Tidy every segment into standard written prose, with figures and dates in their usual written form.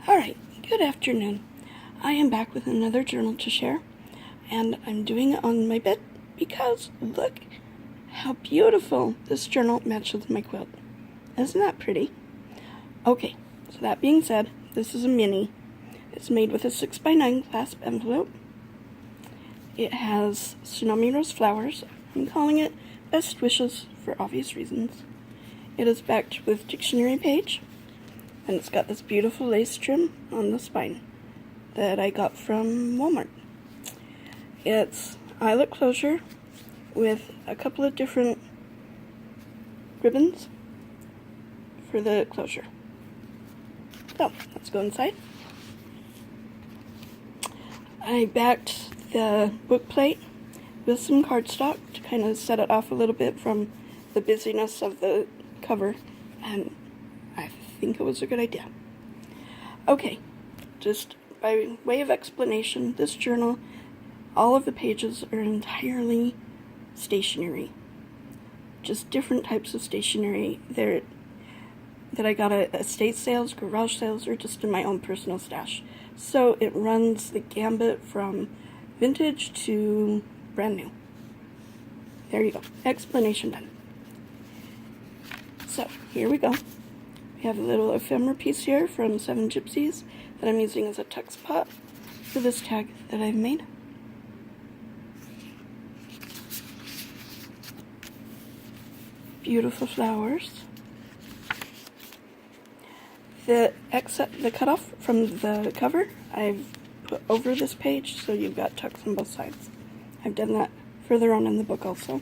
Alright, good afternoon. I am back with another journal to share, and I'm doing it on my bed because look how beautiful this journal matches my quilt. Isn't that pretty? Okay, so that being said, this is a mini. It's made with a 6x9 clasp envelope. It has tsunami rose flowers. I'm calling it Best Wishes for obvious reasons. It is backed with dictionary page, and it's got this beautiful lace trim on the spine that I got from Walmart. It's eyelet closure with a couple of different ribbons for the closure. So, let's go inside. I backed the book plate with some cardstock to kind of set it off a little bit from the busyness of the cover, and I think it was a good idea. Okay, just by way of explanation, this journal, all of the pages are entirely stationery. Just different types of stationery that I got at estate sales, garage sales, or just in my own personal stash. So it runs the gambit from vintage to brand new. There you go. Explanation done. So, here we go. We have a little ephemera piece here from Seven Gypsies that I'm using as a tuck spot for this tag that I've made. Beautiful flowers. The cutoff from the cover I've put over this page, so you've got tucks on both sides. I've done that further on in the book also.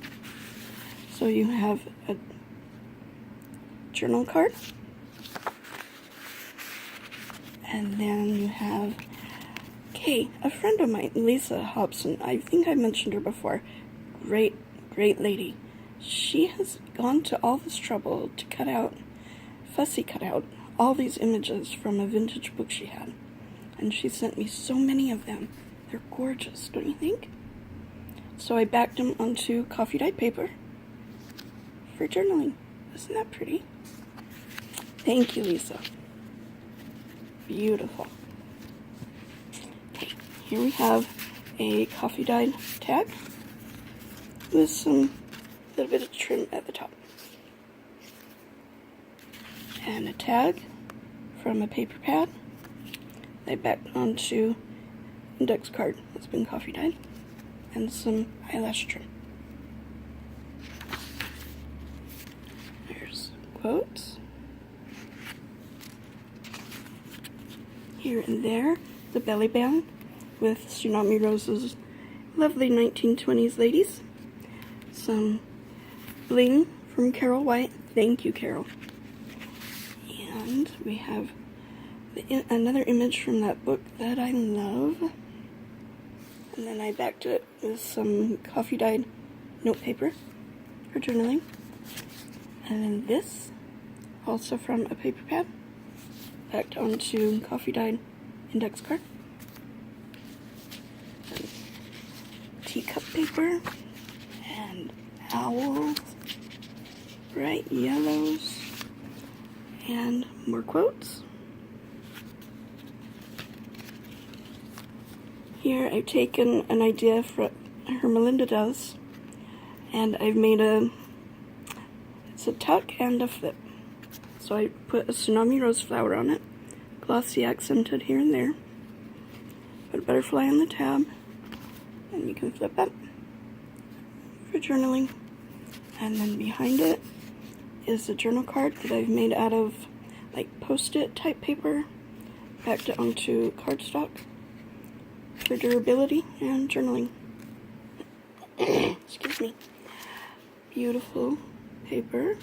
So you have a journal card, and then you have a friend of mine, Lisa Hobson. I think I mentioned her before. Great lady. She has gone to all this trouble to fussy cut out all these images from a vintage book she had, and she sent me so many of them. They're gorgeous, don't you think? So I backed them onto coffee dyed paper for journaling. Isn't that pretty? Thank you, Lisa. Beautiful. Okay, here we have a coffee dyed tag with some little bit of trim at the top. And a tag from a paper pad I backed onto index card that's been coffee dyed, and some eyelash trim. There's quotes. Here and there, the belly band with Tsunami Rose's lovely 1920s ladies. Some bling from Carol White. Thank you, Carol. And we have another image from that book that I love. And then I backed it with some coffee dyed note paper for journaling. And then this, also from a paper pad, backed onto coffee dyed index card. And teacup paper and owls, bright yellows, and more quotes. Here I've taken an idea from Melinda does, and I've made it's a tuck and a flip. So I put a tsunami rose flower on it, glossy accented here and there. Put a butterfly on the tab, and you can flip up for journaling. And then behind it is a journal card that I've made out of like post-it type paper, backed it onto cardstock for durability and journaling. Excuse me. Beautiful paper.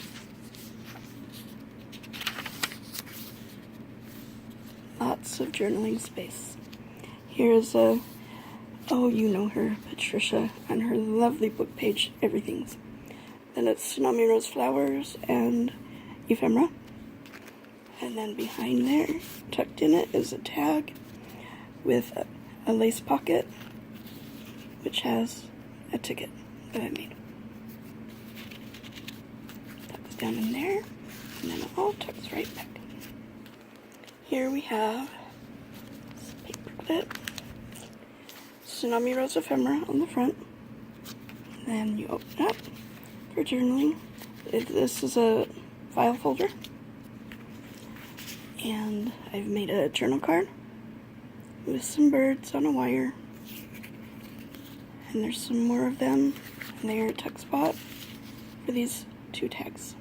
Lots of journaling space. Here's you know her, Patricia, and her lovely book page, Everything's. Then it's Tsunami Rose Flowers and ephemera. And then behind there, tucked in it, is a tag with a lace pocket, which has a ticket that I made. Tucks down in there, and then it all tucks right back. Here we have about it. Tsunami Rose ephemera on the front. Then you open it up for journaling. This is a file folder. And I've made a journal card with some birds on a wire. And there's some more of them. And they are a tuck spot for these 2 tags.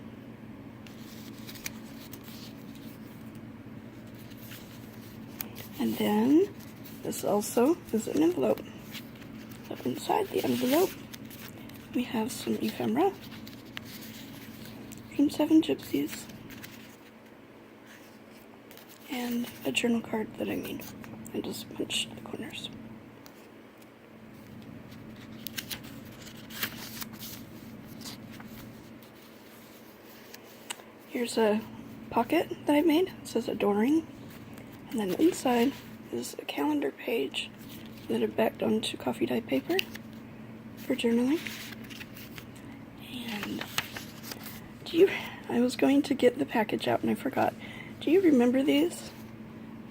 And then this also is an envelope. So inside the envelope we have some ephemera from 7 Gypsies and a journal card that I made and just punched the corners. Here's a pocket that I made. It says adoring. And then inside is a calendar page that I backed onto coffee dye paper for journaling. And I was going to get the package out and I forgot. Do you remember these?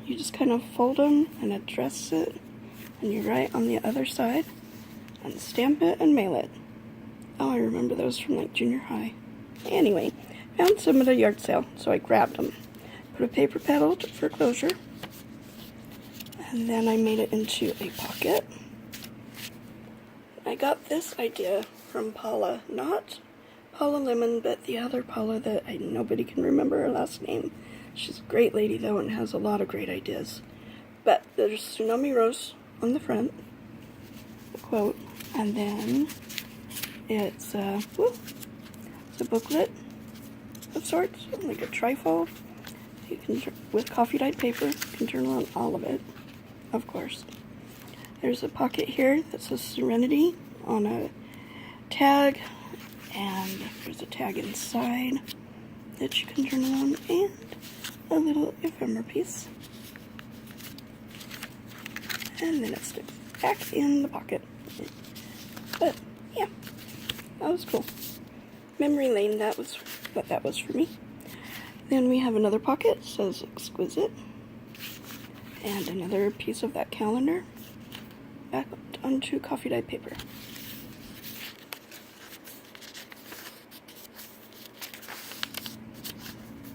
You just kind of fold them and address it, and you write on the other side and stamp it and mail it. Oh, I remember those from like junior high. Anyway, found some at a yard sale, so I grabbed them. Put a paper pedal for closure. And then I made it into a pocket. I got this idea from Paula, not Paula Lemon, but the other Paula that nobody can remember her last name. She's a great lady though and has a lot of great ideas. But there's Tsunami Rose on the front, the quote, and then it's a booklet of sorts, like a trifold. You can, with coffee dyed paper, you can journal on all of it. Of course. There's a pocket here that says Serenity on a tag, and there's a tag inside that you can journal on, and a little ephemera piece. And then it sticks back in the pocket. But yeah, that was cool. Memory lane, that was what that was for me. Then we have another pocket, says Exquisite. And another piece of that calendar back onto coffee dye paper.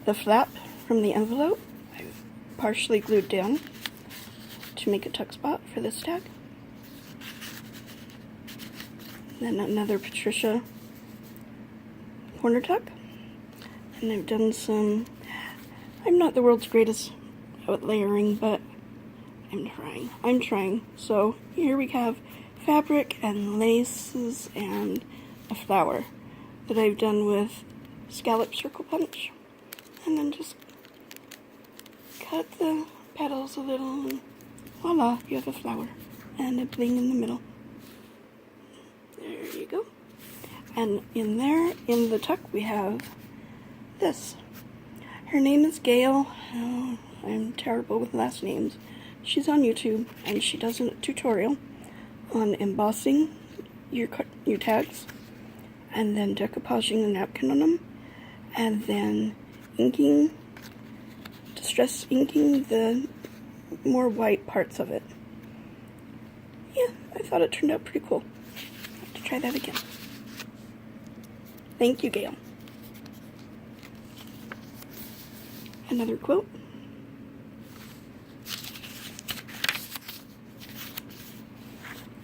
The flap from the envelope I've partially glued down to make a tuck spot for this tag. Then another Patricia corner tuck. And I've done some, I'm not the world's greatest at layering, but I'm trying. So here we have fabric and laces and a flower that I've done with scallop circle punch. And then just cut the petals a little and voila, you have a flower and a bling in the middle. There you go. And in there, in the tuck, we have this. Her name is Gail. Oh, I'm terrible with last names. She's on YouTube, and she does a tutorial on embossing your tags, and then decoupaging the napkin on them, and then inking, distress inking the more white parts of it. Yeah, I thought it turned out pretty cool. I'll have to try that again. Thank you, Gail. Another quote.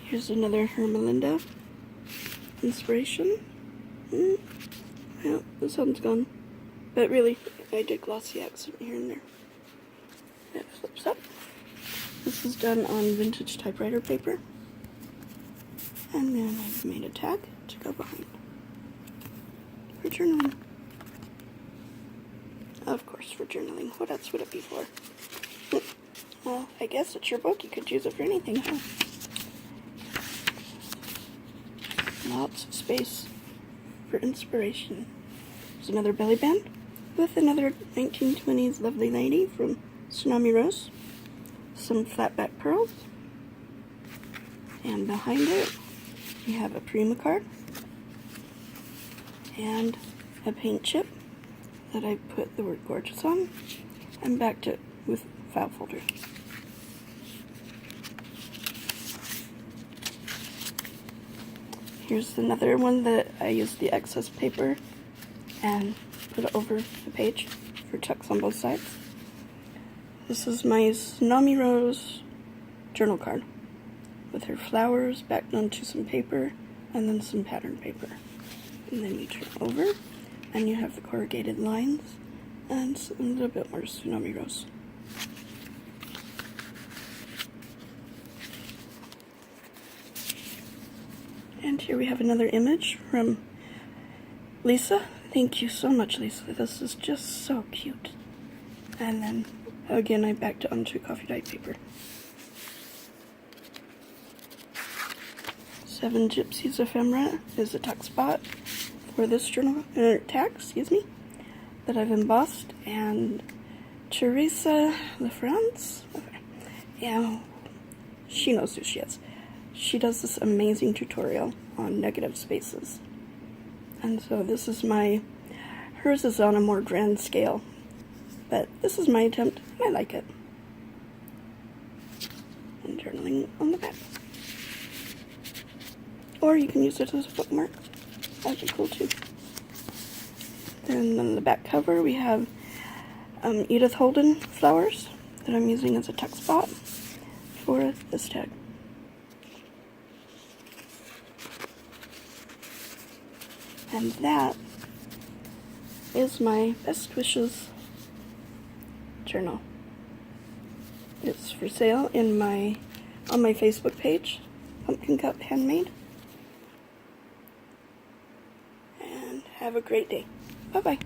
Here's another Hermelinda inspiration. Yeah, this one's gone. But really, I did glossy accent here and there. It flips up. This is done on vintage typewriter paper. And then I've made a tag to go behind for journaling. Of course, for journaling. What else would it be for? Well, I guess it's your book. You could use it for anything, huh? Lots of space for inspiration. There's another belly band with another 1920s lovely lady from Tsunami Rose. Some flat back pearls. And behind it, we have a Prima card and a paint chip that I put the word gorgeous on and backed it with file folder. Here's another one that I used the excess paper and put over the page for tucks on both sides. This is my Tsunami Rose journal card with her flowers backed onto some paper and then some pattern paper. And then you turn over and you have the corrugated lines and a little bit more Tsunami Rose. And here we have another image from Lisa. Thank you so much, Lisa. This is just so cute. And then, again, I backed it onto coffee dyed paper. 7 Gypsies Ephemera is a tuck spot for this journal, tag, that I've embossed. And Teresa LaFrance, yeah, she knows who she is. She does this amazing tutorial on negative spaces. And so this is hers is on a more grand scale, but this is my attempt, and I like it. And journaling on the back. Or you can use it as a bookmark. That'd be cool too. Then on the back cover we have Edith Holden flowers that I'm using as a tuck spot for this tag. And that is my Best Wishes journal. It's for sale on my Facebook page, Pumpkin Cup Handmade. And have a great day. Bye-bye.